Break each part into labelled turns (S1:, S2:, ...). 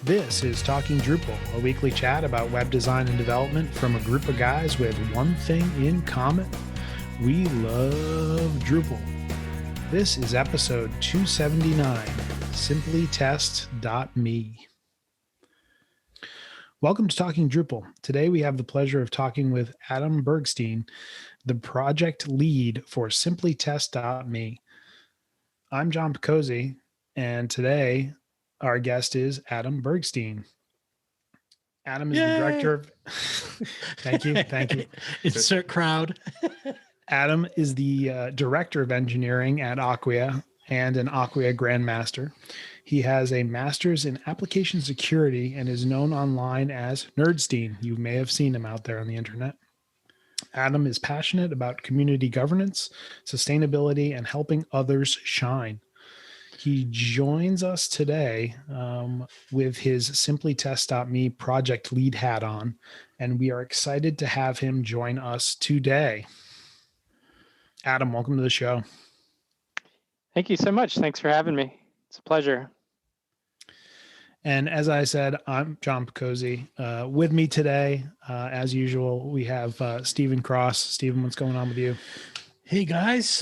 S1: This is Talking Drupal, a weekly chat about web design and development from a group of guys with one thing in common. We love Drupal. This is episode 279, SimplyTestMe. Welcome to Talking Drupal. Today we have the pleasure of talking with Adam Bergstein, the project lead for SimplyTestMe. I'm John Picozzi, and today our guest is Adam Bergstein. Adam is the director of... Thank you.
S2: Insert crowd.
S1: Adam is the director of engineering at Acquia and an Acquia Grandmaster. He has a master's in application security and is known online as Nerdstein. You may have seen him out there on the internet. Adam is passionate about community governance, sustainability, and helping others shine. He joins us today with his SimplyTest.me project lead hat on, and we are excited to have him join us today. Adam, welcome to the show.
S3: Thank you so much. Thanks for having me. It's a pleasure.
S1: And as I said, I'm John Picozzi. With me today, as usual, we have Stephen Cross. Stephen, what's going on with you?
S2: Hey, guys.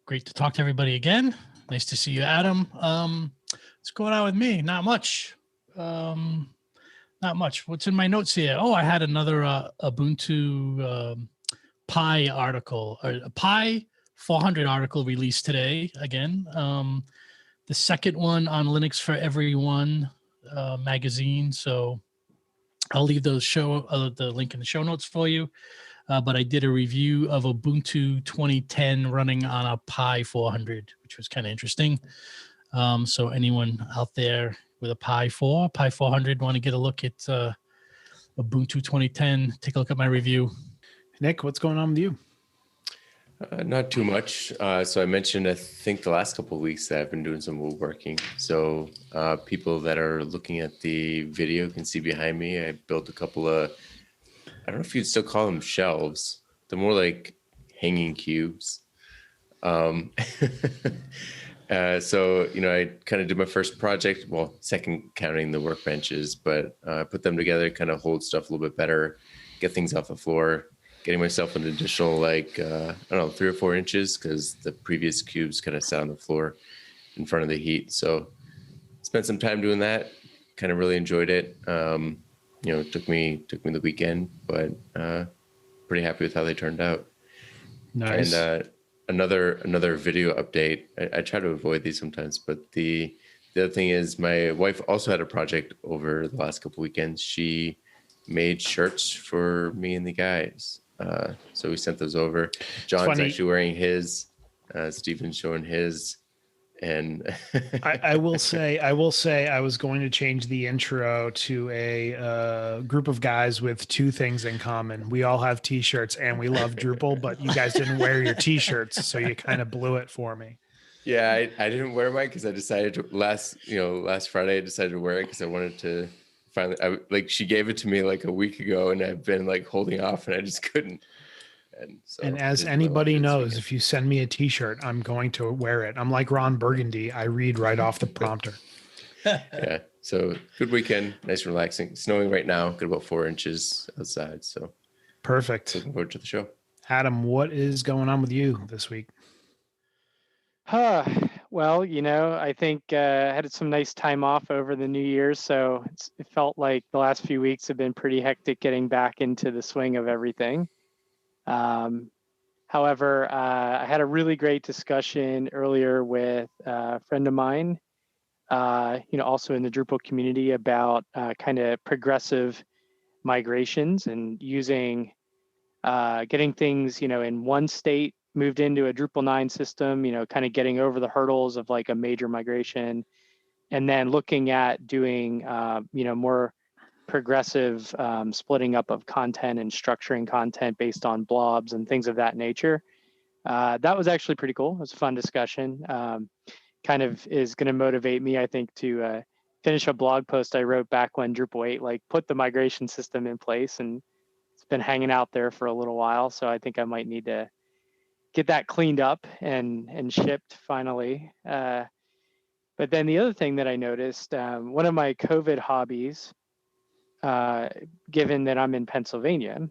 S2: Great to talk to everybody again. Nice to see you, Adam. What's going on with me? Not much. What's in my notes here? Oh, I had another Ubuntu Pi article, or a Pi 400 article released today again. The second one on Linux for Everyone magazine. So I'll leave the link in the show notes for you. But I did a review of Ubuntu 2010 running on a Pi 400, which was kind of interesting. So anyone out there with a Pi 400, want to get a look at Ubuntu 2010, take a look at my review.
S1: Nick, what's going on with you?
S4: Not too much. So I mentioned, I think the last couple of weeks that I've been doing some woodworking. So people that are looking at the video can see behind me, I built a couple of, I don't know if you'd still call them shelves. They're more like hanging cubes. So, I kind of did my first project, well, second counting the workbenches, but I put them together, kind of hold stuff a little bit better, get things off the floor, getting myself an additional, 3 or 4 inches, because the previous cubes kind of sat on the floor in front of the heat. So spent some time doing that, kind of really enjoyed it. It took me the weekend, but pretty happy with how they turned out.
S1: Nice.
S4: And another video update. I try to avoid these sometimes, but the other thing is my wife also had a project over the last couple weekends. She made shirts for me and the guys. So we sent those over. John's actually wearing his. Stephen's showing his. And
S1: I will say I was going to change the intro to a group of guys with two things in common. We all have t-shirts and we love Drupal, but you guys didn't wear your t-shirts, so you kind of blew it for me.
S4: Yeah, I didn't wear mine because I decided to last Friday I decided to wear it because I wanted to finally. She gave it to me like a week ago, and I've been holding off, and I just couldn't.
S1: And as anybody knows, if you send me a t-shirt, I'm going to wear it. I'm like Ron Burgundy. I read right off the prompter.
S4: Yeah. So good weekend. Nice and relaxing. Snowing right now. Got about 4 inches outside. So
S1: perfect.
S4: Looking forward to the show.
S1: Adam, what is going on with you this week?
S3: Well, I think I had some nice time off over the New Year's. So it felt like the last few weeks have been pretty hectic getting back into the swing of everything. However, I had a really great discussion earlier with a friend of mine, also in the Drupal community about kind of progressive migrations and using, getting things, in one state moved into a Drupal 9 system, kind of getting over the hurdles of like a major migration, and then looking at doing, more progressive splitting up of content and structuring content based on blobs and things of that nature. That was actually pretty cool. It was a fun discussion. Kind of is going to motivate me, I think, to finish a blog post I wrote back when Drupal 8 put the migration system in place, and it's been hanging out there for a little while. So I think I might need to get that cleaned up and shipped finally. But then the other thing that I noticed, one of my COVID hobbies, given that I'm in Pennsylvania,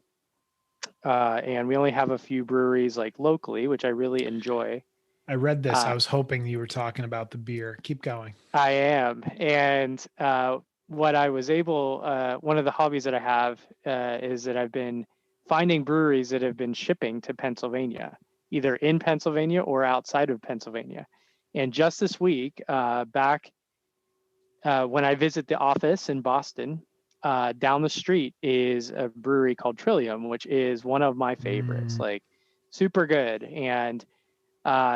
S3: and we only have a few breweries like locally, which I really enjoy.
S1: I read this. I was hoping you were talking about the beer. Keep going.
S3: I am. And what I was able, one of the hobbies that I have is that I've been finding breweries that have been shipping to Pennsylvania, either in Pennsylvania or outside of Pennsylvania. And just this week, back when I visit the office in Boston, down the street is a brewery called Trillium, which is one of my favorites, like super good. And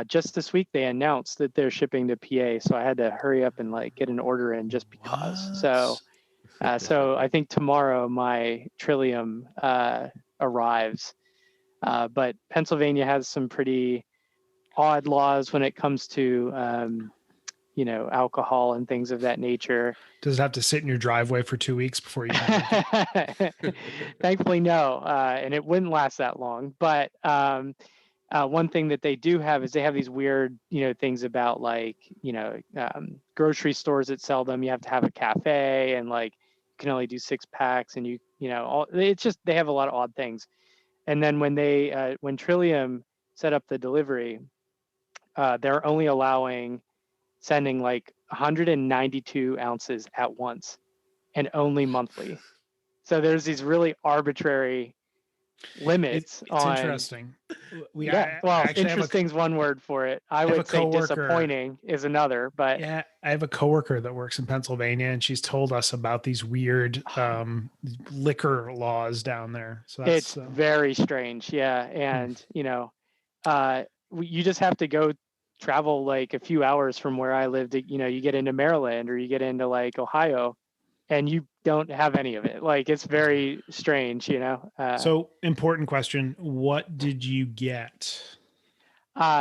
S3: just this week they announced that they're shipping to PA, so I had to hurry up and like get an order in just because.
S1: What?
S3: So I think tomorrow my Trillium arrives. But Pennsylvania has some pretty odd laws when it comes to alcohol and things of that nature.
S1: Does it have to sit in your driveway for 2 weeks before you can drink it?
S3: Thankfully, no. And it wouldn't last that long. But one thing that they do have is they have these weird, things about like, grocery stores that sell them. You have to have a cafe and like you can only do 6-packs and it's just, they have a lot of odd things. And then when Trillium set up the delivery, they're only sending like 192 ounces at once and only monthly. So there's these really arbitrary limits.
S1: It's interesting.
S3: Interesting's one word for it. I would say disappointing is another, but
S1: yeah, I have a coworker that works in Pennsylvania and she's told us about these weird liquor laws down there. So
S3: it's very strange. Yeah. And, you just have to go travel like a few hours from where I live to, you get into Maryland or you get into like Ohio and you don't have any of it. Like it's very strange, So
S1: important question. What did you get?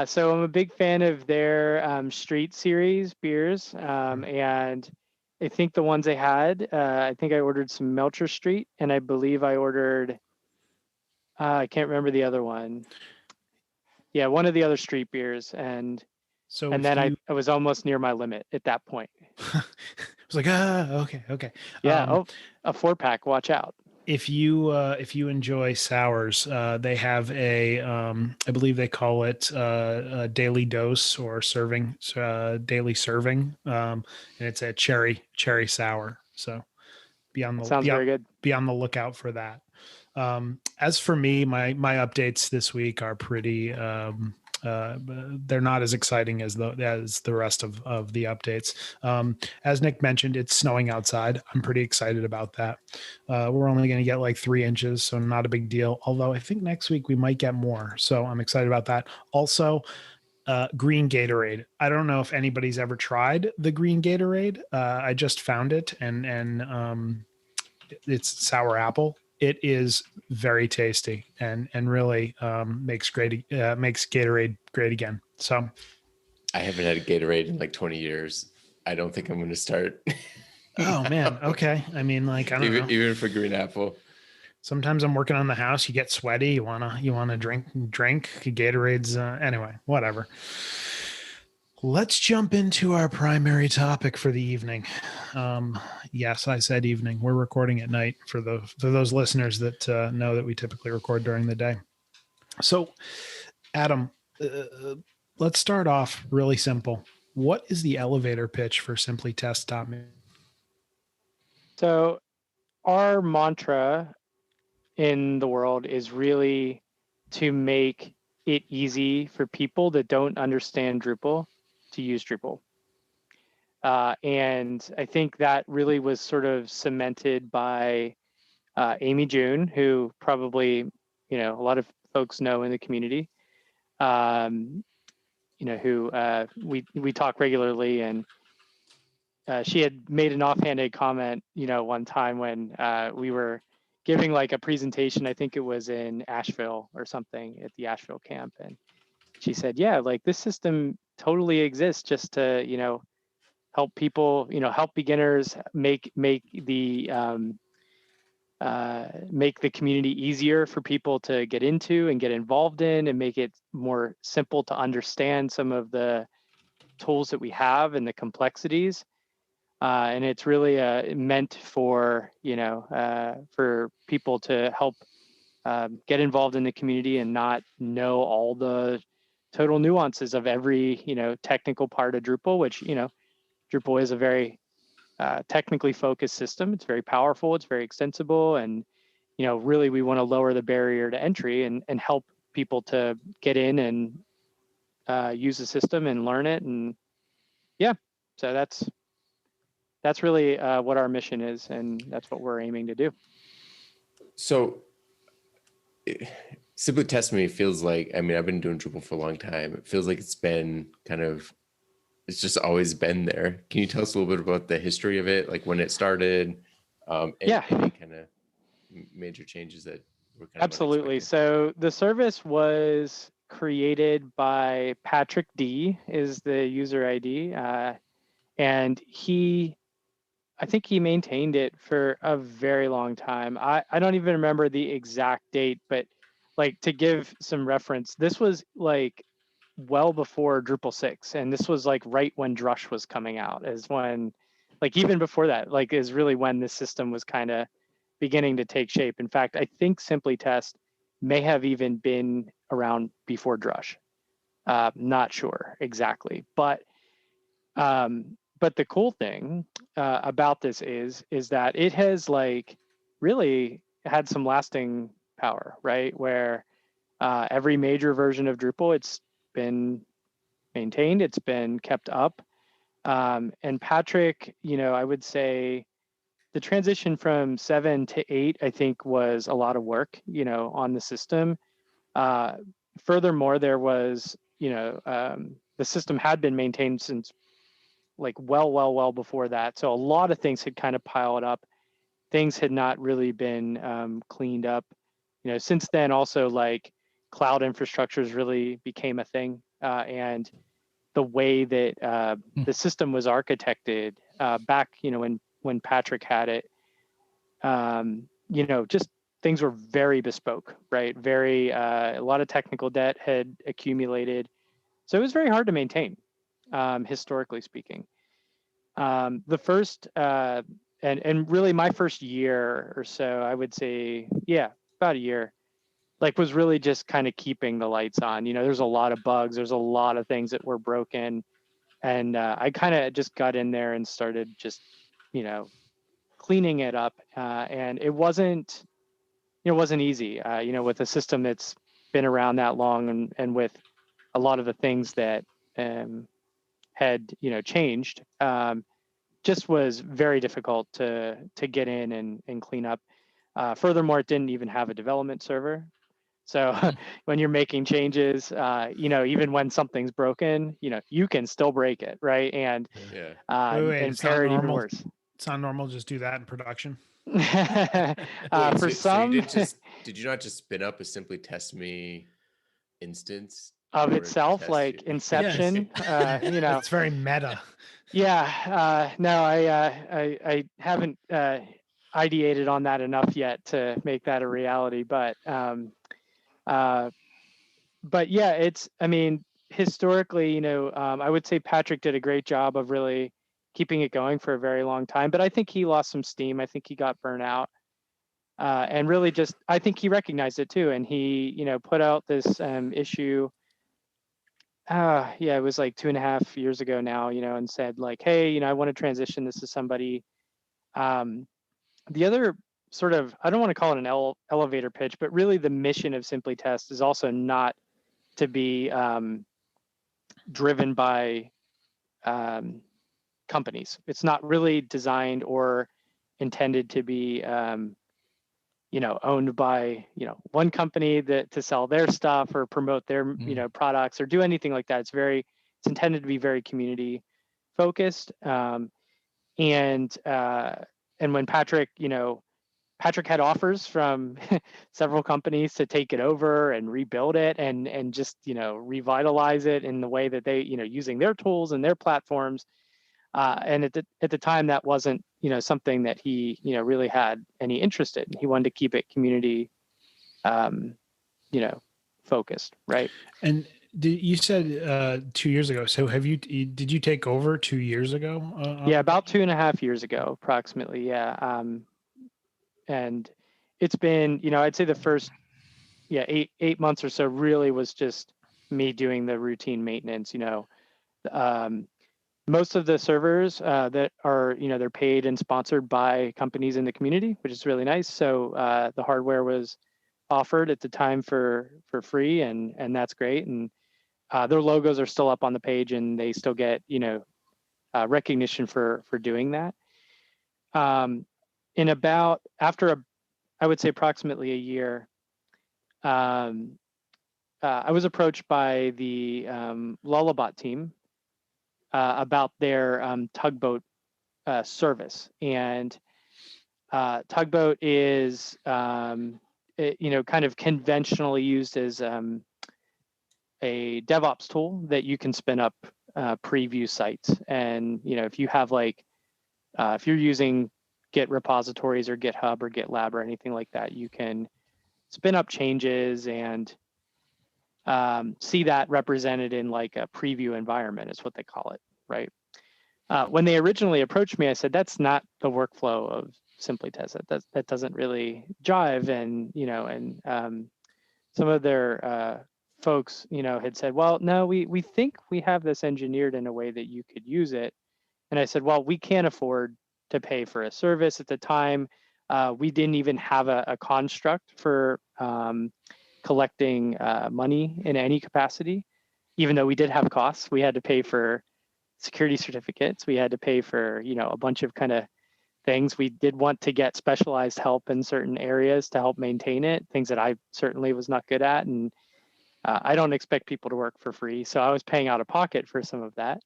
S3: So I'm a big fan of their Street Series beers. And I think the ones they had, I think I ordered some Melcher Street and I believe I ordered, I can't remember the other one. Yeah, one of the other street beers. And then I was almost near my limit at that point.
S1: I was like, okay.
S3: Yeah, a 4-pack, watch out.
S1: If you enjoy sours, they have I believe they call it a daily dose or daily serving, and it's a cherry sour. So
S3: very good.
S1: Be on the lookout for that. As for me, my updates this week are pretty. They're not as exciting as the rest of the updates. As Nick mentioned, it's snowing outside. I'm pretty excited about that. We're only going to get like 3 inches, so not a big deal. Although I think next week we might get more. So I'm excited about that. Also, green Gatorade. I don't know if anybody's ever tried the green Gatorade. I just found it and it's sour apple. It is very tasty and really makes Gatorade great again. So
S4: I haven't had a Gatorade in like 20 years. I don't think I'm going to start.
S1: Oh man. Okay. I mean, like, I don't know.
S4: Even for green apple.
S1: Sometimes I'm working on the house. You get sweaty. You wanna drink Gatorade's. Anyway, whatever. Let's jump into our primary topic for the evening. Yes, I said evening. We're recording at night for those listeners that know that we typically record during the day. So, Adam, let's start off really simple. What is the elevator pitch for SimplyTestMe?
S3: So, our mantra in the world is really to make it easy for people that don't understand Drupal to use Drupal. And I think that really was sort of cemented by Amy June, who probably, a lot of folks know in the community, who we talk regularly. And she had made an offhanded comment, one time when we were giving like a presentation. I think it was in Asheville or something at the Asheville camp. And she said, yeah, like this system totally exists just to, help people, help beginners make the community easier for people to get into and get involved in, and make it more simple to understand some of the tools that we have and the complexities. And it's really meant for, for people to help get involved in the community and not know all the total nuances of every, technical part of Drupal, which, Drupal is a very technically focused system. It's very powerful. It's very extensible. And, really we want to lower the barrier to entry and help people to get in and use the system and learn it. And yeah, so that's really what our mission is. And that's what we're aiming to do.
S4: So SimplyTestMe feels like, I've been doing Drupal for a long time. It feels like it's been it's just always been there. Can you tell us a little bit about the history of it, like when it started, any kind of major changes that were kind of
S3: Absolutely.
S4: unexpected?
S3: So the service was created by Patrick D is the user ID. And I think he maintained it for a very long time. I don't even remember the exact date, but like to give some reference, this was like well before Drupal 6. And this was like right when Drush was coming out, is when, like even before that, like is really when this system was kind of beginning to take shape. In fact, I think SimplyTest may have even been around before Drush. Not sure exactly, but the cool thing about this is that it has like really had some lasting power, right? Where every major version of Drupal, it's been maintained, it's been kept up. And Patrick, I would say the transition from 7 to 8, I think, was a lot of work, on the system. Furthermore, there was, the system had been maintained since like well before that. So a lot of things had kind of piled up. Things had not really been cleaned up. Since then, also like cloud infrastructures really became a thing. And the way that the system was architected back, when Patrick had it, just things were very bespoke, right? Very, a lot of technical debt had accumulated. So it was very hard to maintain, historically speaking. The first, and really my first year or so, I would say, yeah, about a year, like was really just kind of keeping the lights on. There's a lot of bugs. There's a lot of things that were broken. And I kind of just got in there and started just, cleaning it up. And it wasn't easy, with a system that's been around that long and with a lot of the things that had, changed, just was very difficult to get in and clean up. Furthermore, it didn't even have a development server. So when you're making changes, even when something's broken, you can still break it, right? And
S4: Yeah.
S3: and pair it even worse.
S1: It's not normal. Just do that in production.
S3: For some,
S4: did you not just spin up a SimplyTestMe instance
S3: of itself, like Inception?
S1: It's very meta.
S3: Yeah. No, I haven't ideated on that enough yet to make that a reality, but yeah, it's, historically, I would say Patrick did a great job of really keeping it going for a very long time, but I think he lost some steam. I think he got burnt out. And really just, I think he recognized it too. And he, put out this issue. Yeah, it was like 2.5 years ago now, and said like, hey, I want to transition this to somebody. The other sort of, I don't want to call it an elevator pitch, but really the mission of SimplyTest is also not to be driven by companies. It's not really designed or intended to be, owned by, one company to sell their stuff or promote their, products or do anything like that. It's intended to be very community focused. And when Patrick had offers from several companies to take it over and rebuild it and just, revitalize it in the way that they, using their tools and their platforms. And at the time, that wasn't, something that he, really had any interest in. He wanted to keep it community, focused, right?
S1: And You said 2 years ago. So did you take over 2 years ago?
S3: Yeah, about 2.5 years ago, approximately. Yeah. And it's been, I'd say the first, 8 months or so really was just me doing the routine maintenance. Most of the servers that are, they're paid and sponsored by companies in the community, which is really nice. So the hardware was offered at the time for free, and that's great. And their logos are still up on the page, and they still get, recognition for doing that. I would say approximately a year, I was approached by the Lullabot team about their Tugboat service. And Tugboat is, kind of conventionally used as a DevOps tool that you can spin up preview sites. And, if you have if you're using Git repositories or GitHub or GitLab or anything like that, you can spin up changes and see that represented in like a preview environment is what they call it, right? When they originally approached me, I said, that's not the workflow of SimplyTest. That doesn't really jive. And, some of their folks, had said, well, no, we think we have this engineered in a way that you could use it. And I said, well, we can't afford to pay for a service. At the time, we didn't even have a construct for collecting money in any capacity, even though we did have costs. We had to pay for security certificates. We had to pay for, a bunch of kind of things. We did want to get specialized help in certain areas to help maintain it, things that I certainly was not good at. And I don't expect people to work for free. So I was paying out of pocket for some of that.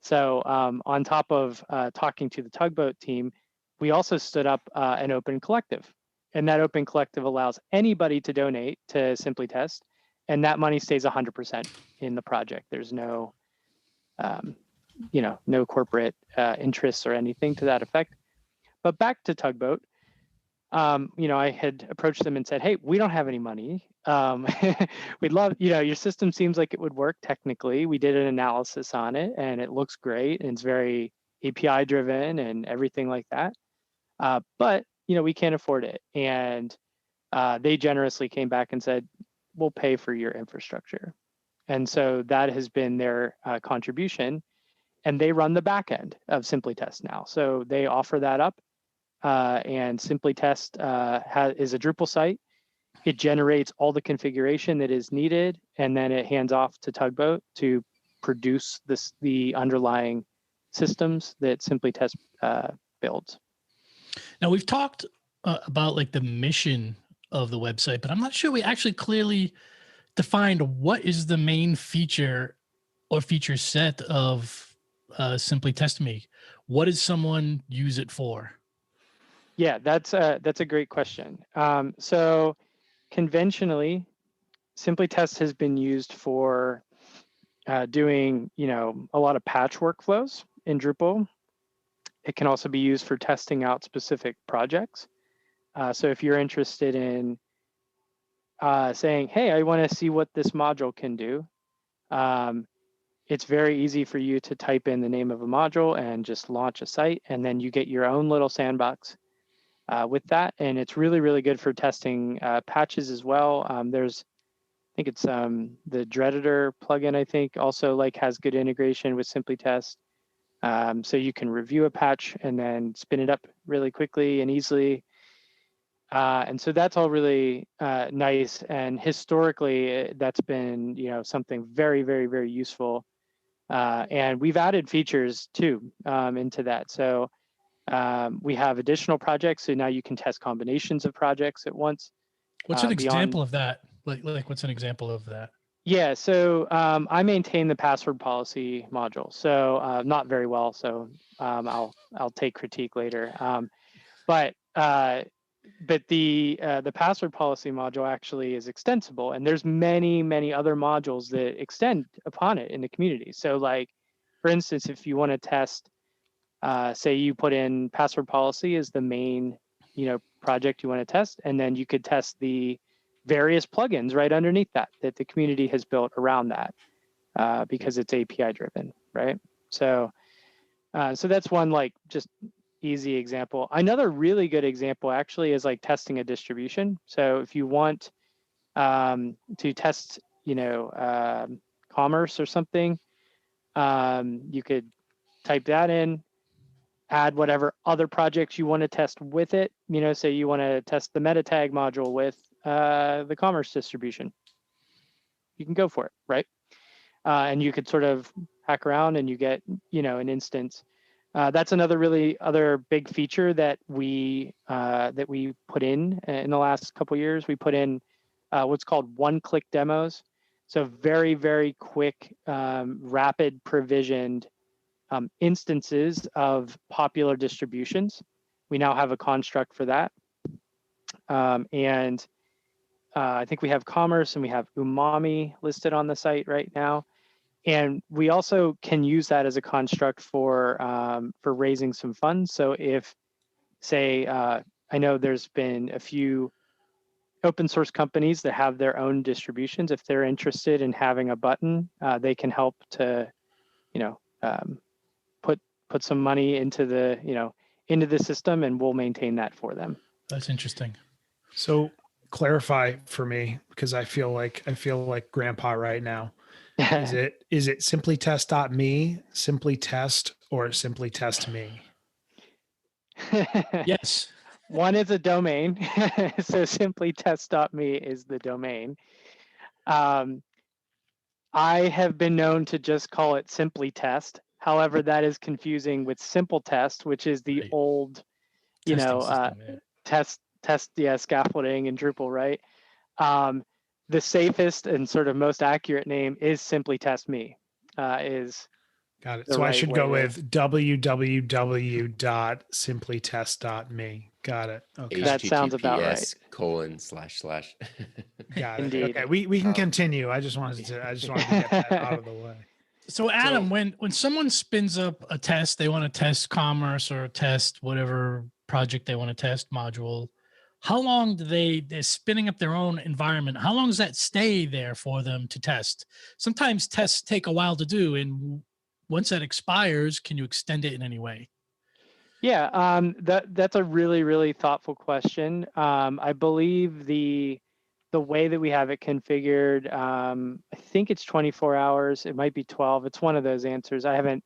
S3: So on top of talking to the Tugboat team, we also stood up an open collective. And that open collective allows anybody to donate to SimplyTest, and that money stays 100% in the project. There's no, no corporate interests or anything to that effect. But back to Tugboat, I had approached them and said, hey, we don't have any money. We'd love, your system seems like it would work technically. We did an analysis on it and it looks great and it's very API driven and everything like that. But, we can't afford it. And they generously came back and said, we'll pay for your infrastructure. And so that has been their contribution. And they run the back end of SimplyTest now. So they offer that up. And SimplyTest is a Drupal site. It generates all the configuration that is needed, and then it hands off to Tugboat to produce the underlying systems that SimplyTest builds.
S2: Now, we've talked about like the mission of the website, but I'm not sure we actually clearly defined what is the main feature or feature set of SimplyTestMe. What does someone use it for?
S3: Yeah, that's a great question. So conventionally, SimplyTest has been used for doing, a lot of patch workflows in Drupal. It can also be used for testing out specific projects. So if you're interested in saying, hey, I want to see what this module can do, it's very easy for you to type in the name of a module and just launch a site, and then you get your own little sandbox with that. And it's really, really good for testing patches as well. I think it's the Dredditor plugin, I think, also has good integration with SimplyTest. So you can review a patch and then spin it up really quickly and easily. And so that's all really nice. And historically, that's been something very, very, very useful. And we've added features too into that. So we have additional projects. So now you can test combinations of projects at once.
S2: What's an example of that? Like what's an example of that?
S3: Yeah, so I maintain the password policy module. So not very well. So I'll take critique later. But the password policy module actually is extensible, and there's many other modules that extend upon it in the community. So for instance, if you want to test, say you put in password policy as the main project you want to test, and then you could test the various plugins right underneath that the community has built around that because it's API driven, right? So that's one like just easy example. Another really good example actually is like testing a distribution. So if you want to test, commerce or something, you could type that in, add whatever other projects you want to test with it. Say you want to test the meta tag module with the commerce distribution. You can go for it, right? And you could sort of hack around and you get, an instance. That's another other big feature that we put in the last couple of years. We put in what's called one-click demos. So very, very quick, rapid provisioned instances of popular distributions. We now have a construct for that. And I think we have Commerce and we have Umami listed on the site right now. And we also can use that as a construct for raising some funds. So if, say, I know there's been a few open source companies that have their own distributions. If they're interested in having a button, they can help to, put some money into the system, and we'll maintain that for them.
S2: That's interesting.
S1: So clarify for me, because I feel like grandpa right now. Is it SimplyTest.me, SimplyTest, or SimplyTestMe?
S2: Yes.
S3: One is a domain. So SimplyTest.me is the domain. I have been known to just call it SimplyTest. However, that is confusing with SimpleTest, which is the old, test, scaffolding in Drupal, right? The safest and sort of most accurate name is SimplyTestMe.
S1: Got it. So I should go with www.simplytest.me. Got it. Okay.
S3: That sounds about right. ://
S1: Got it.
S3: Indeed.
S1: Okay. We can continue. I just wanted to get that out of the way.
S2: So Adam, when someone spins up a test, they want to test commerce or test whatever project they want to test module. How long do they're spinning up their own environment? How long does that stay there for them to test? Sometimes tests take a while to do, and once that expires, can you extend it in any way?
S3: Yeah, that's a really, really thoughtful question. I believe the way that we have it configured, I think it's 24 hours. It might be 12. It's one of those answers. I haven't.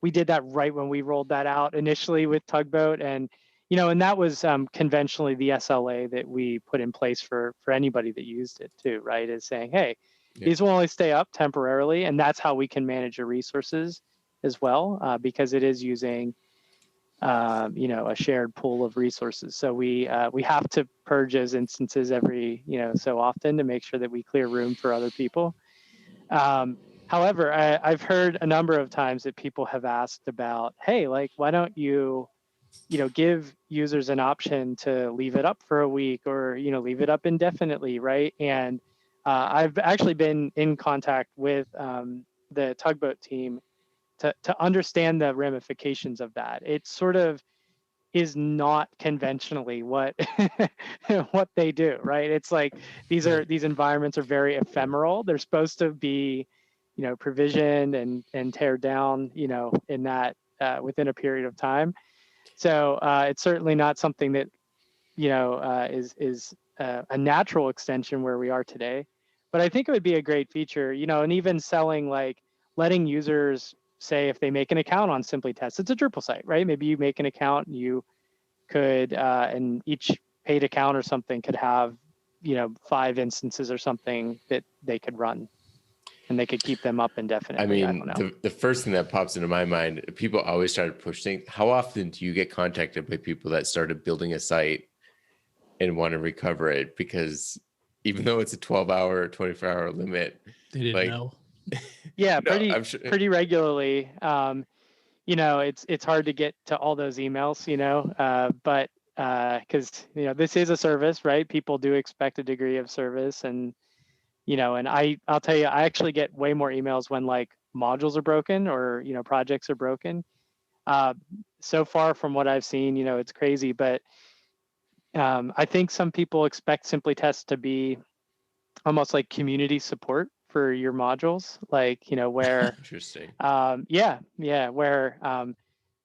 S3: We did that right when we rolled that out initially with Tugboat, and and that was conventionally the SLA that we put in place for anybody that used it too, right? Is saying, hey, these will only stay up temporarily, and that's how we can manage your resources as well, because it is using a shared pool of resources. So we have to purge those instances every so often to make sure that we clear room for other people. However, I've heard a number of times that people have asked about, hey, like, why don't you give users an option to leave it up for a week or leave it up indefinitely, right? And I've actually been in contact with the Tugboat team to understand the ramifications of that. It sort of is not conventionally what what they do, right? It's like these environments are very ephemeral. They're supposed to be, provisioned and tear down, in that within a period of time. So it's certainly not something that is a natural extension where we are today. But I think it would be a great feature, and even selling, like, letting users say if they make an account on SimplyTest, it's a Drupal site, right? Maybe you make an account and you could, and each paid account or something could have, 5 instances or something that they could run, and they could keep them up indefinitely.
S4: I mean, the first thing that pops into my mind, people always try to push things. How often do you get contacted by people that started building a site and want to recover it? Because even though it's a 12-hour, 24-hour limit,
S2: they didn't know.
S3: Yeah,
S4: No,
S3: pretty regularly. It's hard to get to all those emails, but because this is a service, right? People do expect a degree of service, and and I'll tell you, I actually get way more emails when, like, modules are broken or projects are broken. So far from what I've seen, it's crazy, but I think some people expect SimplyTest to be almost like community support for your modules, like, where,
S4: Interesting.
S3: where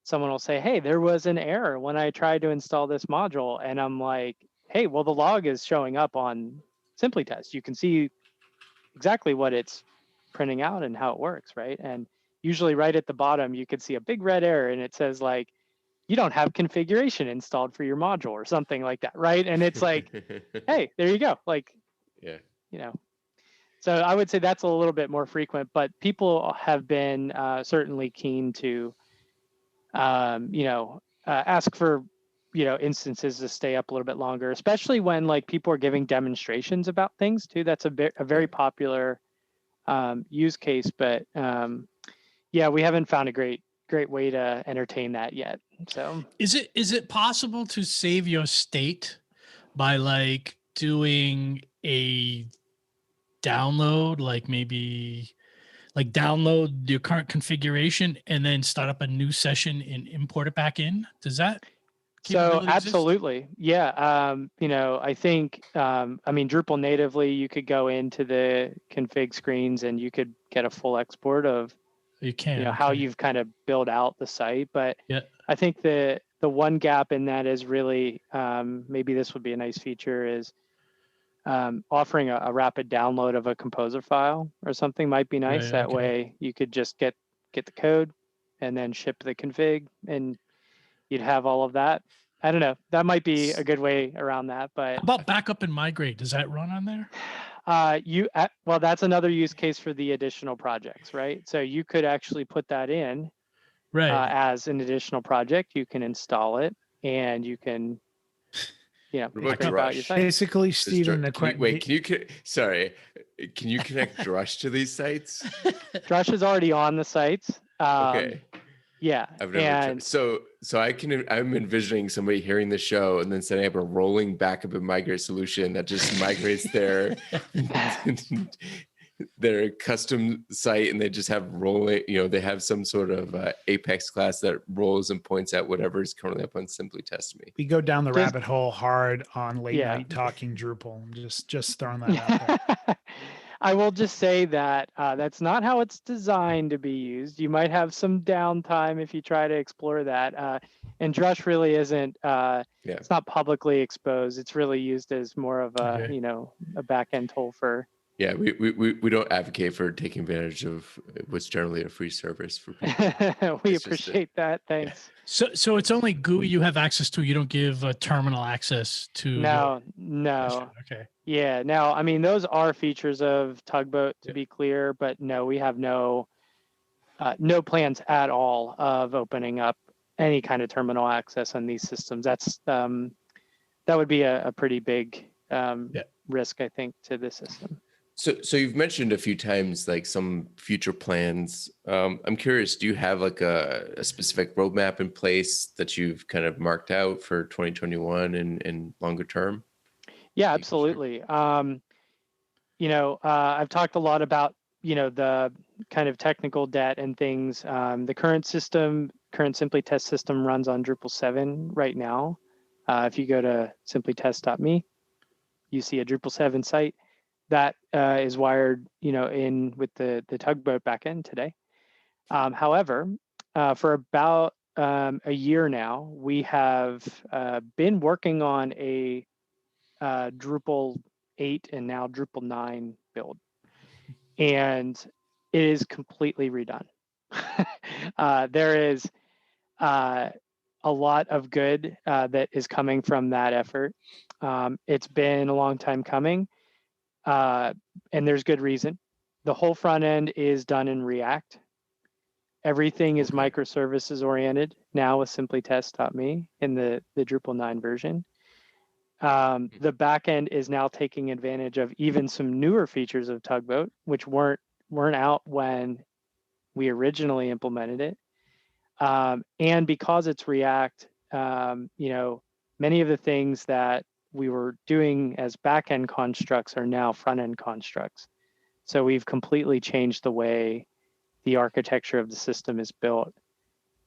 S3: someone will say, hey, there was an error when I tried to install this module. And I'm like, hey, well, the log is showing up on SimplyTest. You can see exactly what it's printing out and how it works, right? And usually right at the bottom, you could see a big red error and it says like, you don't have configuration installed for your module or something like that, right? And it's like, hey, there you go. Like,
S4: yeah.
S3: So I would say that's a little bit more frequent, but people have been certainly keen to, ask for, instances to stay up a little bit longer, especially when like people are giving demonstrations about things too. That's a very popular use case, but we haven't found a great way to entertain that yet. So
S2: is it possible to save your state by like doing a download, like maybe like download your current configuration and then start up a new session and import it back in? Does that capability exist?
S3: Absolutely. Yeah. I think, Drupal natively, you could go into the config screens and you could get a full export of,
S2: you can,
S3: how you've kind of built out the site. But
S2: yeah,
S3: I think the one gap in that is really, maybe this would be a nice feature, is offering a rapid download of a composer file or something might be nice.
S2: Right,
S3: That
S2: okay.
S3: way you could just get the code and then ship the config and you'd have all of that. I don't know. That might be a good way around that. But
S2: how about backup and migrate? Does that run on there?
S3: Well, that's another use case for the additional projects, right? So you could actually put that in
S2: Right.
S3: as an additional project. You can install it and you can,
S4: about
S3: scrape out your
S4: Drush?
S3: site.
S1: Basically, Stephen,
S4: Sorry, can you connect Drush to these sites?
S3: Drush is already on the sites.
S4: Okay.
S3: Yeah.
S4: I've never tried. So I'm envisioning somebody hearing the show and then setting up a rolling backup and migrate solution that just migrates their custom site, and they just have rolling, they have some sort of Apex class that rolls and points at whatever is currently up on SimplyTestMe.
S1: We go down the rabbit hole hard on late night talking Drupal. I'm just throwing that out there.
S3: I will just say that that's not how it's designed to be used. You might have some downtime if you try to explore that. And Drush really isn't, it's not publicly exposed. It's really used as more of a, a back-end tool for.
S4: Yeah, we don't advocate for taking advantage of what's generally a free service for people.
S3: We appreciate that. Thanks.
S2: Yeah. So it's only GUI you have access to. You don't give terminal access to.
S3: No.
S2: Okay.
S3: Yeah. Now, those are features of Tugboat, to be clear, but no, we have no plans at all of opening up any kind of terminal access on these systems. That's that would be a pretty big risk, I think, to the system.
S4: So you've mentioned a few times like some future plans. I'm curious, do you have like a specific roadmap in place that you've kind of marked out for 2021 and longer term?
S3: Yeah, absolutely. I've talked a lot about, the kind of technical debt and things. The current SimplyTest system runs on Drupal 7 right now. If you go to SimplyTestMe, you see a Drupal 7 site that is wired, in with the Tugboat backend today. However, for about a year now, we have been working on a Drupal 8 and now Drupal 9 build, and it is completely redone. There is a lot of good that is coming from that effort. It's been a long time coming. And there's good reason. The whole front end is done in React. Everything is microservices oriented now with SimplyTest.me in the Drupal 9 version. The back end is now taking advantage of even some newer features of Tugboat, which weren't out when we originally implemented it. And because it's React, many of the things that we were doing as back-end constructs are now front-end constructs. So we've completely changed the way the architecture of the system is built.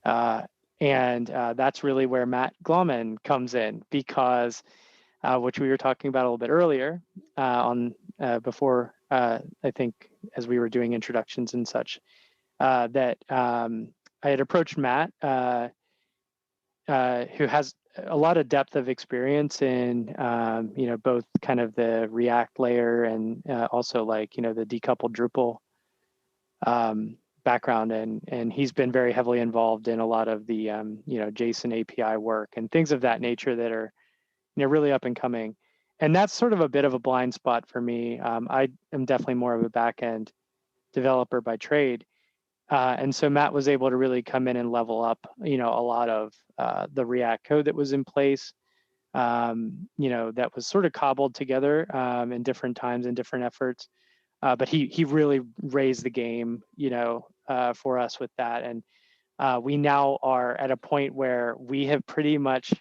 S3: And that's really where Matt Glomman comes in, because which we were talking about a little bit earlier before, I think, as we were doing introductions and such, that I had approached Matt, who has a lot of depth of experience in, both kind of the React layer and also like, the decoupled Drupal background. And he's been very heavily involved in a lot of the, JSON API work and things of that nature that are, really up and coming. And that's sort of a bit of a blind spot for me. I am definitely more of a back-end developer by trade. And so Matt was able to really come in and level up, a lot of the React code that was in place, that was sort of cobbled together in different times and different efforts. But he really raised the game, for us with that. And we now are at a point where we have pretty much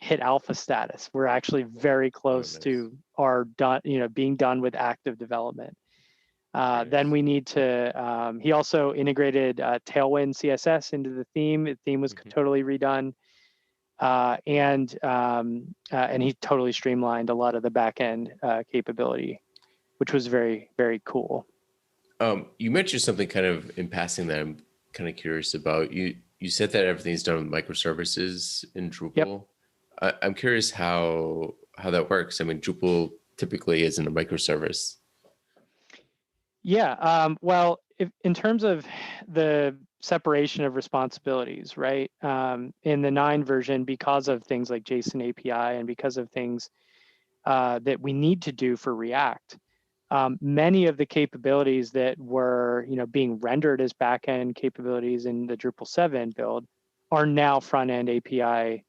S3: hit alpha status. We're actually very close to our done, being done with active development. Then we need to, he also integrated Tailwind CSS into the theme. The theme was totally redone. And he totally streamlined a lot of the backend capability, which was very, very cool.
S4: You mentioned something kind of in passing that I'm kind of curious about. You said that everything's done with microservices in Drupal. Yep. I'm curious how that works. I mean, Drupal typically isn't a microservice.
S3: Yeah, well, in terms of the separation of responsibilities, right? In the 9 version, because of things like JSON API and because of things that we need to do for React, many of the capabilities that were, being rendered as backend capabilities in the Drupal 7 build are now front-end API,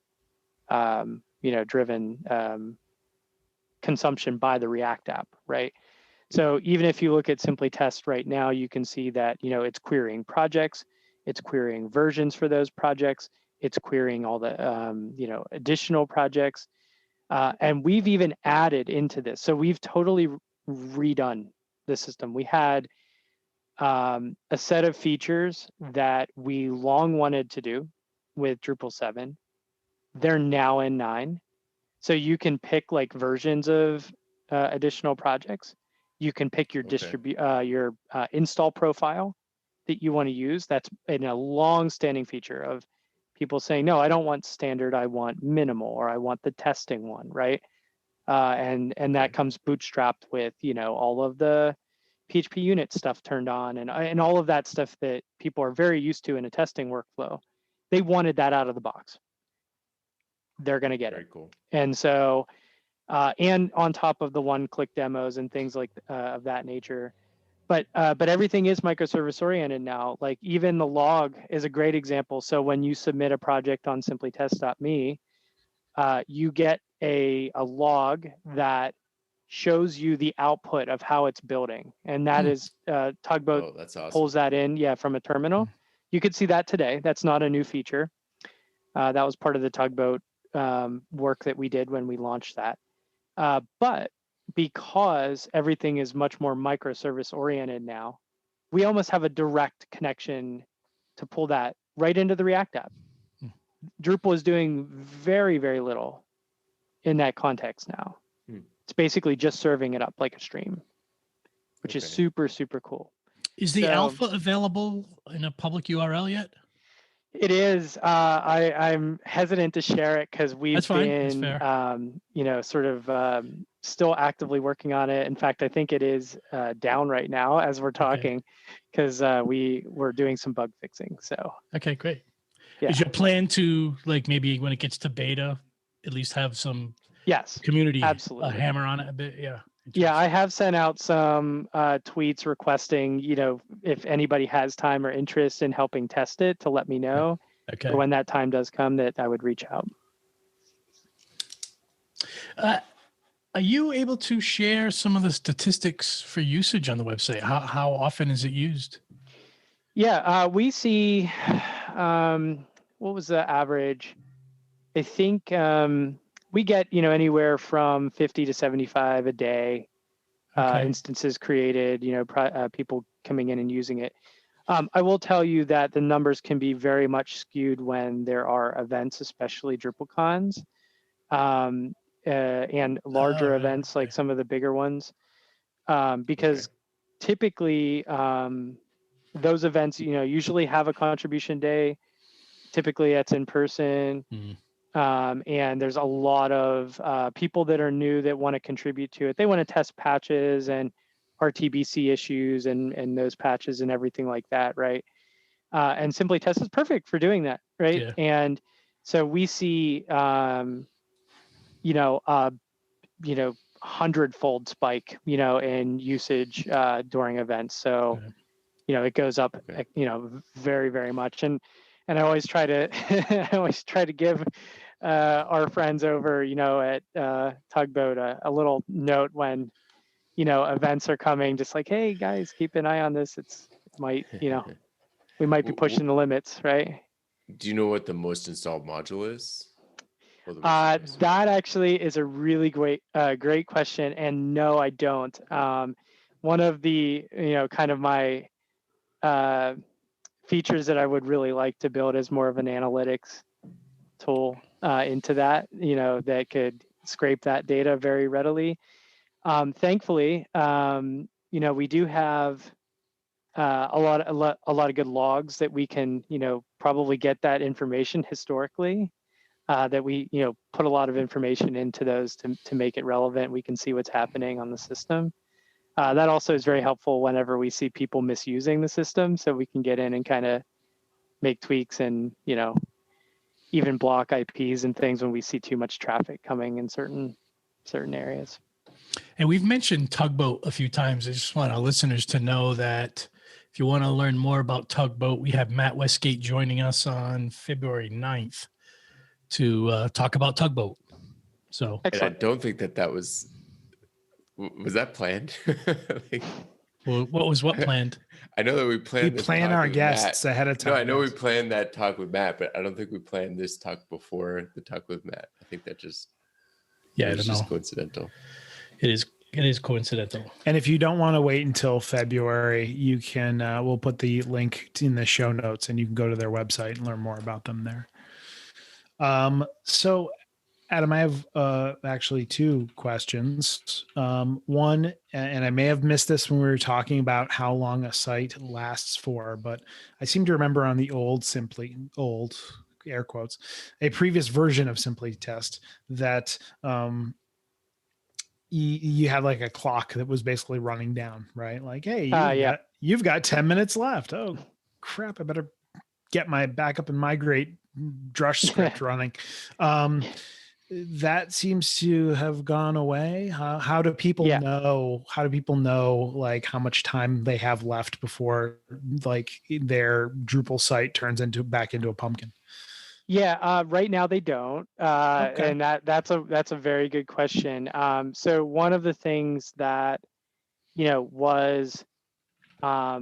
S3: driven consumption by the React app, right? So even if you look at SimplyTest right now, you can see that, it's querying projects, it's querying versions for those projects, it's querying all the, additional projects. And we've even added into this. So we've totally redone the system. We had a set of features that we long wanted to do with Drupal 7. They're now in 9. So you can pick like versions of additional projects. You can pick your your install profile that you want to use. That's in a long-standing feature of people saying, no, I don't want standard, I want minimal, or I want the testing one, right? And that comes bootstrapped with, all of the PHP unit stuff turned on and all of that stuff that people are very used to in a testing workflow. They wanted that out of the box. They're going to get it. Cool. And so, and on top of the one-click demos and things like of that nature. But everything is microservice oriented now. Like even the log is a great example. So when you submit a project on SimplyTest.me, you get a log that shows you the output of how it's building. And that is Tugboat
S4: that's awesome.
S3: Pulls that in, from a terminal. You could see that today. That's not a new feature. That was part of the Tugboat work that we did when we launched that. But because everything is much more microservice oriented now, we almost have a direct connection to pull that right into the React app. Drupal is doing very, very little in that context now. It's basically just serving it up like a stream, which is super, super cool.
S2: Is the alpha available in a public URL yet?
S3: It is. I'm hesitant to share it because we've been, sort of still actively working on it. In fact, I think it is down right now as we're talking because we're doing some bug fixing. So.
S2: Okay, great. Yeah. Is your plan to like maybe when it gets to beta, at least have some community hammer on it a bit? Yeah.
S3: Yeah, I have sent out some tweets requesting, if anybody has time or interest in helping test it to let me know. Okay. When that time does come that I would reach out.
S2: Are you able to share some of the statistics for usage on the website? How often is it used?
S3: Yeah, we see, what was the average? I think we get, anywhere from 50 to 75 a day instances created, people coming in and using it. I will tell you that the numbers can be very much skewed when there are events, especially DrupalCons, and larger events like some of the bigger ones, because typically those events, usually have a contribution day. Typically that's in person. And there's a lot of people that are new that want to contribute to it. They want to test patches and RTBC issues and those patches and everything like that, right? And SimplyTest is perfect for doing that, right?
S2: Yeah.
S3: And so we see, 100-fold spike, in usage during events. So, it goes up, very, very much. And I always try to, give our friends over, at Tugboat a little note when, events are coming, just like, hey guys, keep an eye on this. It might, we might be pushing the limits, right?
S4: Do you know what the most installed module is?
S3: That actually is a really great question. And no, I don't. One of the, kind of my features that I would really like to build is more of an analytics tool into that, that could scrape that data very readily. Thankfully, we do have a lot of good logs that we can, probably get that information historically. That we, put a lot of information into those to make it relevant. We can see what's happening on the system. That also is very helpful whenever we see people misusing the system, so we can get in and kind of make tweaks and, even block IPs and things when we see too much traffic coming in certain areas.
S2: And we've mentioned Tugboat a few times. I just want our listeners to know that if you want to learn more about Tugboat, we have Matt Westgate joining us on February 9th to talk about Tugboat. So,
S4: and I don't think that was that planned?
S2: Well, what planned?
S4: I know that we planned.
S1: We plan our guests ahead of time.
S4: No, I know we planned that talk with Matt, but I don't think we planned this talk before the talk with Matt. I think that just coincidental.
S2: It is coincidental.
S1: And if you don't want to wait until February, you can. We'll put the link in the show notes, and you can go to their website and learn more about them there. So, Adam, I have actually two questions. One, and I may have missed this when we were talking about how long a site lasts for, but I seem to remember on the old air quotes, a previous version of SimplyTest that you had like a clock that was basically running down, right? Like, hey, you've got 10 minutes left. Oh, crap. I better get my backup and migrate Drush script running. That seems to have gone away. How do people know? How do people know like how much time they have left before like their Drupal site turns back into a pumpkin?
S3: Yeah, right now they don't, and that's a very good question. So one of the things that was a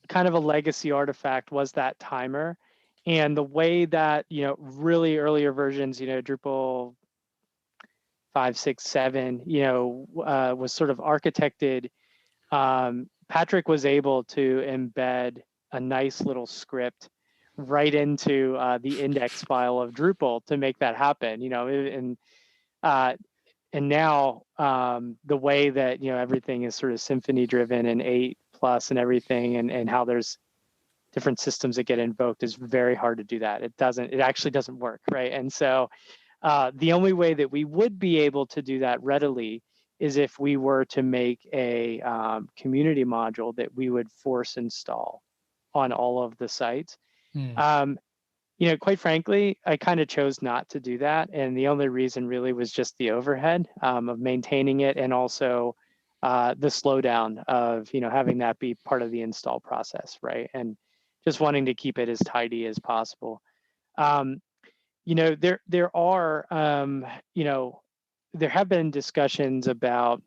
S3: kind of a legacy artifact was that timer. And the way that, really earlier versions, Drupal 5, 6, 7, was sort of architected, Patrick was able to embed a nice little script right into the index file of Drupal to make that happen, and now the way that, everything is sort of symphony driven and 8+ and everything, and how there's different systems that get invoked is very hard to do that. It actually doesn't work, right? And so the only way that we would be able to do that readily is if we were to make a community module that we would force install on all of the sites. Quite frankly, I kind of chose not to do that. And the only reason really was just the overhead of maintaining it, and also the slowdown of, having that be part of the install process, right? And just wanting to keep it as tidy as possible. There have been discussions about,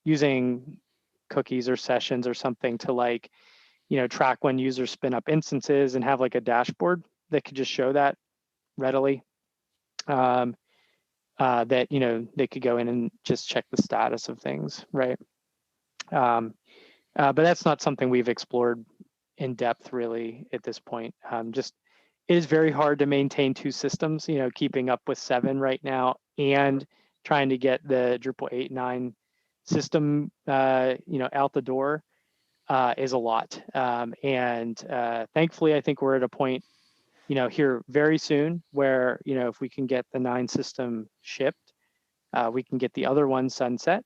S3: using cookies or sessions or something to like, track when users spin up instances and have like a dashboard that could just show that readily. That, they could go in and just check the status of things, right? But that's not something we've explored in depth really at this point. Just it is very hard to maintain two systems, keeping up with 7 right now and trying to get the Drupal 8, 9 system, out the door is a lot. And thankfully, I think we're at a point, here very soon where, if we can get the 9 system shipped, we can get the other one sunset,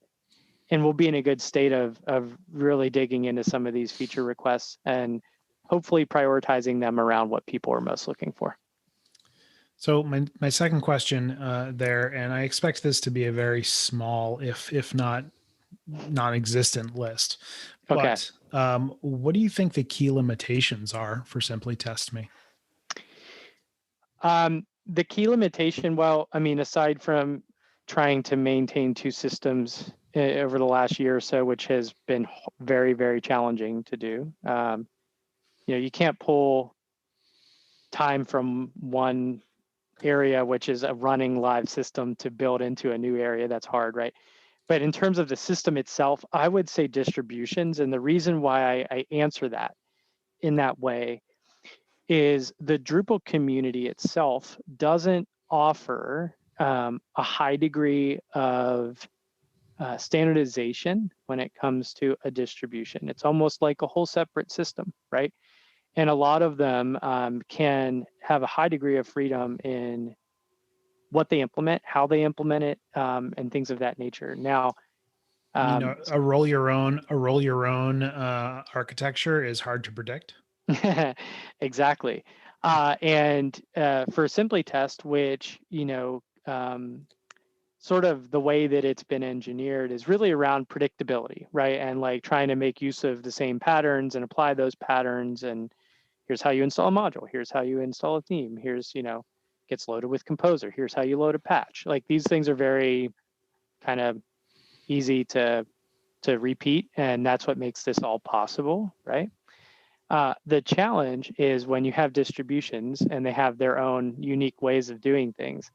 S3: and we'll be in a good state of really digging into some of these feature requests and hopefully prioritizing them around what people are most looking for.
S1: So my second question there, and I expect this to be a very small, if not non-existent list.
S3: Okay.
S1: But what do you think the key limitations are for SimplyTestMe?
S3: The key limitation, well, I mean, aside from trying to maintain two systems over the last year or so, which has been very, very challenging to do, you can't pull time from one area, which is a running live system, to build into a new area. That's hard, right? But in terms of the system itself, I would say distributions. And the reason why I answer that in that way is the Drupal community itself doesn't offer a high degree of standardization when it comes to a distribution. It's almost like a whole separate system, right? And a lot of them can have a high degree of freedom in what they implement, how they implement it, and things of that nature. Now,
S1: a roll your own architecture is hard to predict.
S3: Exactly. And for SimplyTest, which, sort of the way that it's been engineered is really around predictability, right? And like trying to make use of the same patterns and apply those patterns. And here's how you install a module. Here's how you install a theme. Here's, gets loaded with Composer. Here's how you load a patch. Like these things are very kind of easy to repeat. And that's what makes this all possible, right? The challenge is when you have distributions and they have their own unique ways of doing things,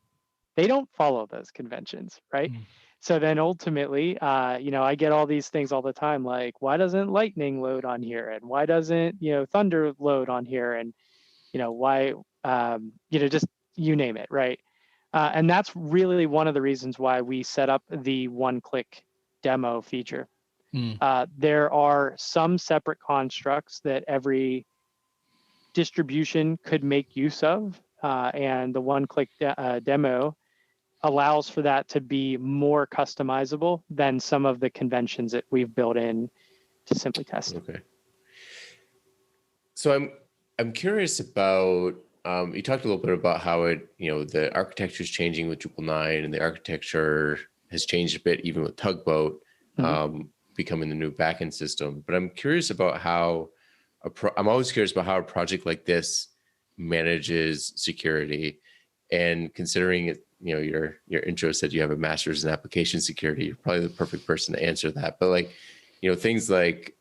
S3: they don't follow those conventions, right? So then ultimately, I get all these things all the time, like, why doesn't Lightning load on here? And why doesn't, Thunder load on here? And, why, just you name it, right? And that's really one of the reasons why we set up the one-click demo feature. There are some separate constructs that every distribution could make use of, and the one-click demo allows for that to be more customizable than some of the conventions that we've built in to SimplyTest.
S4: Okay. So I'm curious about, you talked a little bit about how the architecture is changing with Drupal 9, and the architecture has changed a bit even with Tugboat becoming the new backend system. But I'm curious about how I'm always curious about how a project like this manages security, and considering it, your intro said you have a master's in application security. You're probably the perfect person to answer that. But like, things like,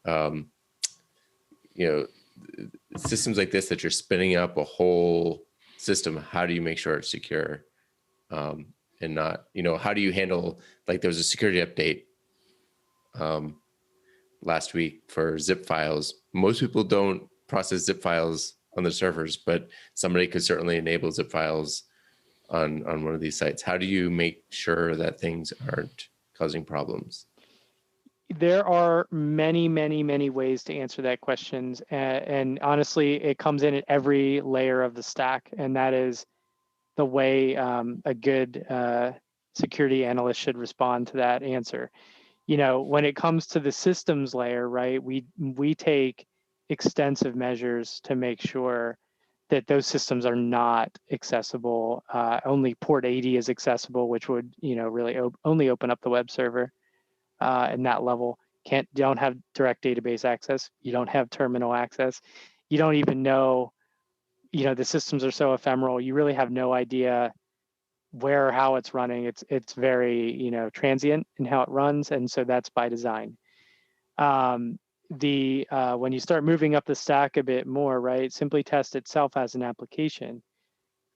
S4: systems like this that you're spinning up a whole system, how do you make sure it's secure? And not, how do you handle, like there was a security update last week for zip files. Most people don't process zip files on their servers, but somebody could certainly enable zip files on one of these sites. How do you make sure that things aren't causing problems?
S3: There are many, many, many ways to answer that question. And honestly, it comes in at every layer of the stack. And that is the way a good security analyst should respond to that answer. When it comes to the systems layer, right, we take extensive measures to make sure that those systems are not accessible. Only port 80 is accessible, which would, really only open up the web server in that level. Don't have direct database access. You don't have terminal access. You don't even know, the systems are so ephemeral. You really have no idea where or how it's running. It's very, transient in how it runs. And so that's by design. When you start moving up the stack a bit more, right, SimplyTest itself as an application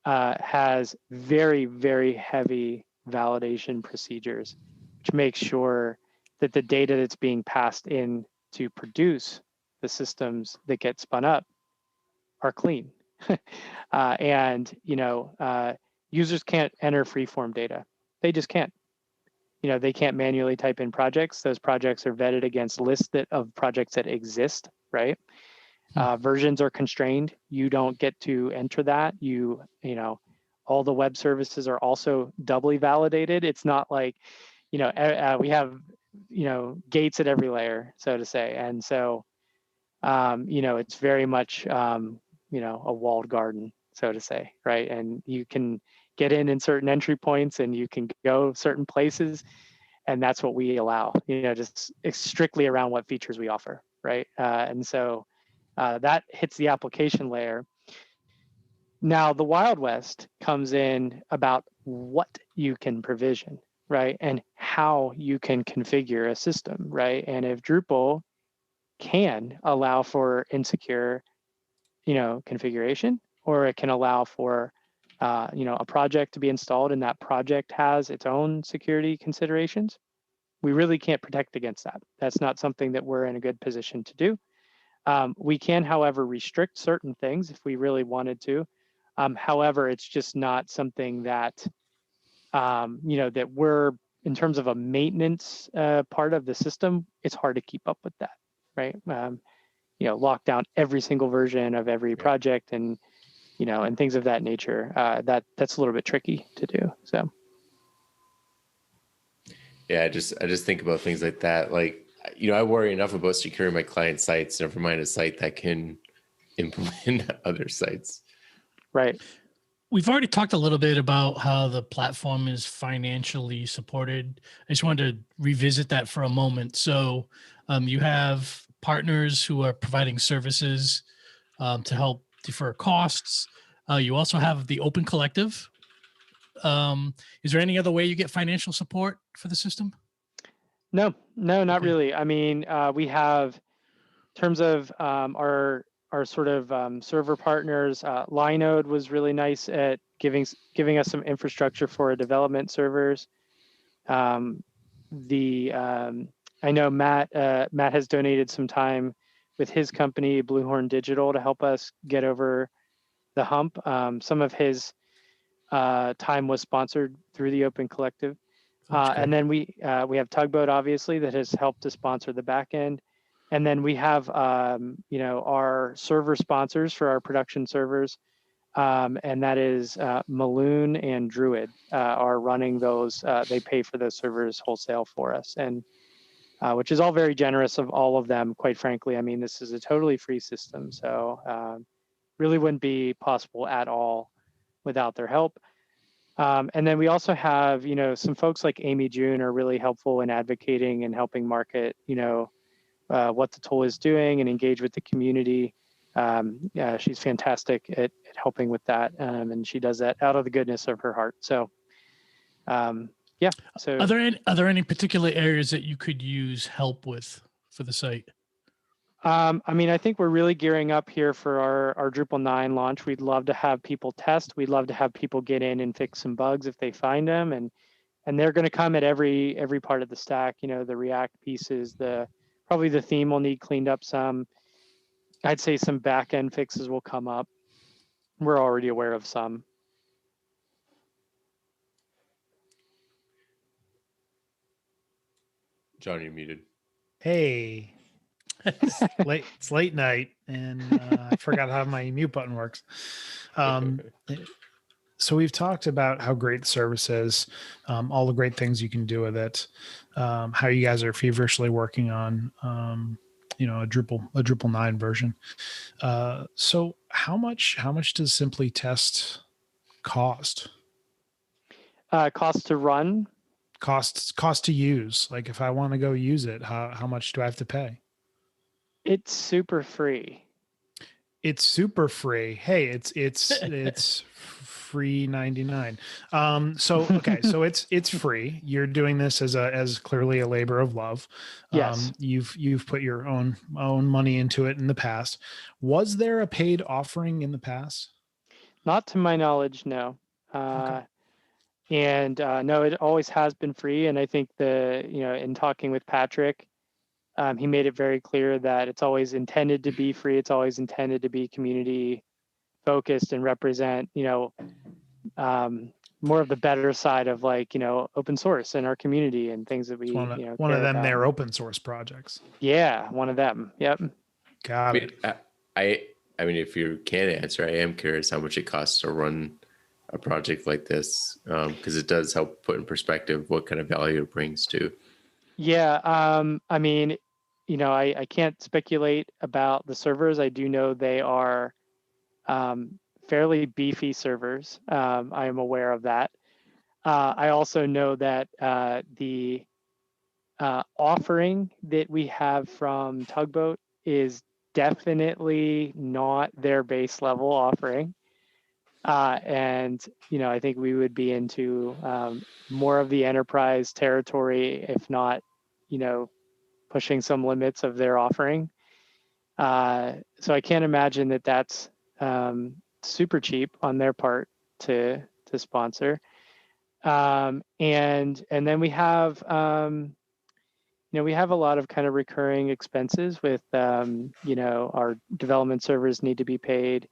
S3: has very, very heavy validation procedures, which makes sure that the data that's being passed in to produce the systems that get spun up are clean. And users can't enter free-form data. They just can't. They can't manually type in projects. Those projects are vetted against lists of projects that exist, right? Versions are constrained. You don't get to enter that. All the web services are also doubly validated. It's not like, we have, gates at every layer, so to say. And so, it's very much, a walled garden, so to say, right? And you can get in certain entry points and you can go certain places. And that's what we allow, just strictly around what features we offer, right? And so that hits the application layer. Now, the Wild West comes in about what you can provision, right? And how you can configure a system, right? And if Drupal can allow for insecure, configuration, or it can allow for, a project to be installed and that project has its own security considerations, we really can't protect against that. That's not something that we're in a good position to do. We can, however, restrict certain things if we really wanted to. However, it's just not something that, that we're, in terms of a maintenance part of the system, it's hard to keep up with that, right? Lock down every single version of every project and, and things of that nature. That's a little bit tricky to do, so.
S4: Yeah, I just think about things like that. Like, I worry enough about securing my client sites, never mind a site that can implement other sites.
S3: Right.
S2: We've already talked a little bit about how the platform is financially supported. I just wanted to revisit that for a moment. So you have partners who are providing services to help defer costs. You also have the Open Collective. Is there any other way you get financial support for the system?
S3: No, not really. I mean, we have, in terms of our sort of server partners, Linode was really nice at giving us some infrastructure for development servers. I know Matt has donated some time with his company, Bluehorn Digital, to help us get over the hump. Some of his time was sponsored through the Open Collective. And then we have Tugboat, obviously, that has helped to sponsor the back end. And then we have, our server sponsors for our production servers. And that is Maloon and Druid are running those. They pay for those servers wholesale for us, and which is all very generous of all of them, quite frankly. I mean, this is a totally free system. So really wouldn't be possible at all without their help. And then we also have, some folks like Amy June are really helpful in advocating and helping market, what the tool is doing and engage with the community. She's fantastic at helping with that. And she does that out of the goodness of her heart. So, yeah. So
S2: are there any particular areas that you could use help with for the site?
S3: I mean, I think we're really gearing up here for our Drupal 9 launch. We'd love to have people test. We'd love to have people get in and fix some bugs if they find them. And they're going to come at every part of the stack, the React pieces, probably the theme will need cleaned up some. I'd say some back end fixes will come up. We're already aware of some.
S4: John, you're muted.
S1: Hey, it's late night, and I forgot how my mute button works. So we've talked about how great the service is, all the great things you can do with it, how you guys are feverishly working on, a Drupal 9 version. So how much does SimplyTest cost?
S3: Cost to run?
S1: Cost to use. Like if I want to go use it, how much do I have to pay?
S3: It's super free.
S1: It's super free. Hey, it's free 99. So it's free. You're doing this as clearly a labor of love.
S3: Yes.
S1: You've put your own money into it in the past. Was there a paid offering in the past?
S3: Not to my knowledge, no.
S1: Okay.
S3: And no, it always has been free. And I think in talking with Patrick, he made it very clear that it's always intended to be free. It's always intended to be community focused and represent, more of the better side of like, open source in our community and things that we,
S1: It's one of
S3: care
S1: them,
S3: about.
S1: their open source projects.
S3: Yeah, one of them. Yep.
S1: Got it.
S4: I mean, if you can answer, I am curious how much it costs to run a project like this, because it does help put in perspective what kind of value it brings to.
S3: Yeah. I mean, I can't speculate about the servers. I do know they are fairly beefy servers. I am aware of that. I also know that the offering that we have from Tugboat is definitely not their base level offering. And, I think we would be into more of the enterprise territory, if not, pushing some limits of their offering. So I can't imagine that that's super cheap on their part to sponsor. And then we have, we have a lot of kind of recurring expenses with, our development servers need to be paid.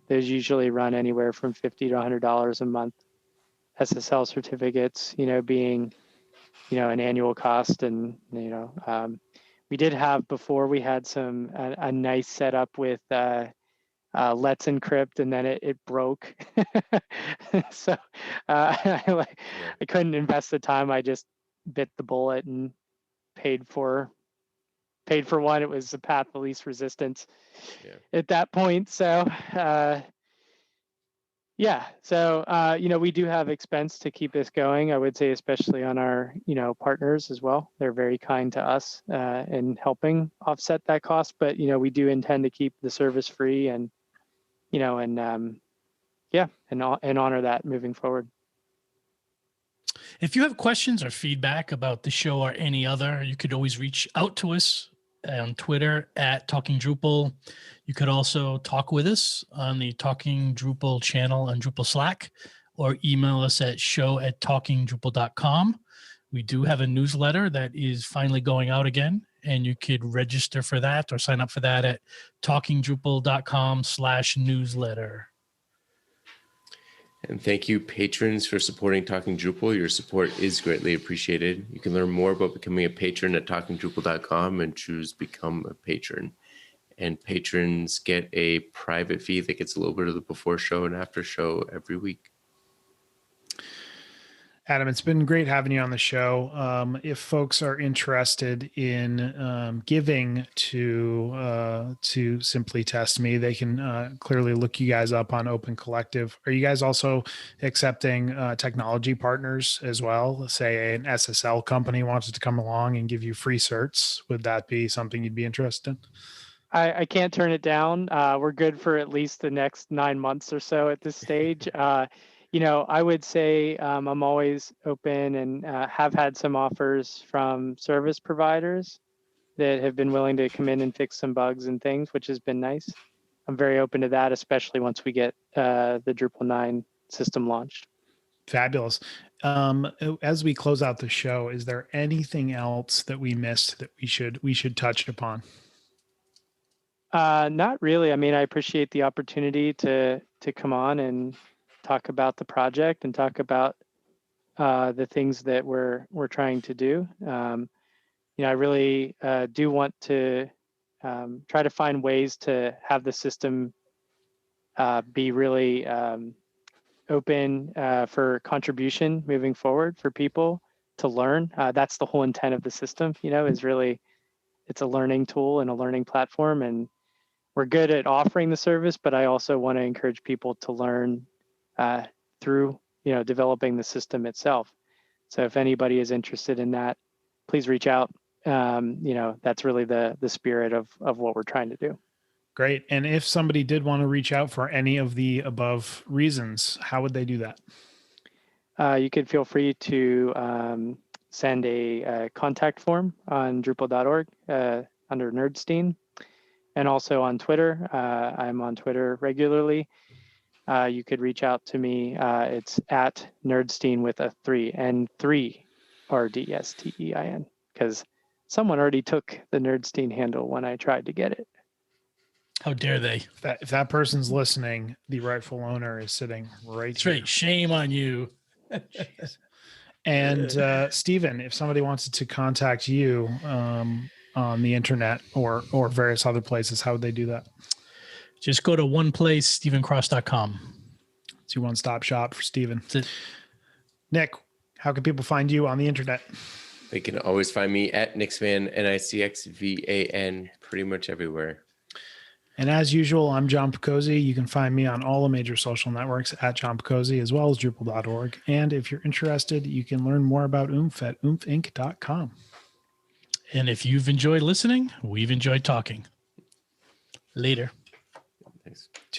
S3: Those usually run anywhere from $50 to $100 a month. SSL certificates, being, an annual cost. And, we did have before, we had a nice setup with Let's Encrypt, and then it broke. So I couldn't invest the time. I just bit the bullet and paid for one. It was the path of least resistance at that point. So we do have expense to keep this going. I would say, especially on our partners as well. They're very kind to us in helping offset that cost. But we do intend to keep the service free and honor that moving forward.
S2: If you have questions or feedback about the show or any other, you could always reach out to us on Twitter at Talking Drupal. You could also talk with us on the Talking Drupal channel on Drupal Slack, or email us at show@talkingdrupal.com. We do have a newsletter that is finally going out again, and you could register for that or sign up for that at talkingdrupal.com/newsletter.
S4: And thank you, patrons, for supporting Talking Drupal. Your support is greatly appreciated. You can learn more about becoming a patron at talkingdrupal.com and choose Become a Patron. And patrons get a private feed that gets a little bit of the before show and after show every week.
S1: Adam, it's been great having you on the show. If folks are interested in giving to SimplyTestMe, they can clearly look you guys up on Open Collective. Are you guys also accepting technology partners as well? Say an SSL company wants to come along and give you free certs. Would that be something you'd be interested in?
S3: I can't turn it down. We're good for at least the next 9 months or so at this stage. I would say I'm always open and have had some offers from service providers that have been willing to come in and fix some bugs and things, which has been nice. I'm very open to that, especially once we get the Drupal 9 system launched.
S1: Fabulous. As we close out the show, is there anything else that we missed that we should touch upon?
S3: Not really. I mean, I appreciate the opportunity to come on and talk about the project and talk about the things that we're trying to do. I really do want to try to find ways to have the system be really open for contribution moving forward for people to learn. That's the whole intent of the system, is really, it's a learning tool and a learning platform. And we're good at offering the service, but I also want to encourage people to learn through, developing the system itself. So if anybody is interested in that, please reach out. That's really the spirit of what we're trying to do.
S1: Great. And if somebody did want to reach out for any of the above reasons, how would they do that?
S3: You could feel free to send a contact form on Drupal.org under Nerdstein, and also on Twitter. I'm on Twitter regularly. You could reach out to me. It's at Nerdstein with a 3 and 3 RDSTEIN, because someone already took the Nerdstein handle when I tried to get it.
S2: How dare they?
S1: If that person's listening, the rightful owner is sitting right
S2: That's
S1: here.
S2: right. Shame on you.
S1: Jeez. And Stephen, if somebody wanted to contact you on the internet or various other places, how would they do that?
S2: Just go to one place, StephenCross.com.
S1: It's your one-stop shop for Stephen.
S2: That's it.
S1: Nick, how can people find you on the internet?
S4: They can always find me at Nixvan, NICXVAN, pretty much everywhere.
S1: And as usual, I'm John Picozzi. You can find me on all the major social networks at John Picozzi, as well as Drupal.org. And if you're interested, you can learn more about Oomph at oomphinc.com.
S2: And if you've enjoyed listening, we've enjoyed talking. Later.
S4: Thanks.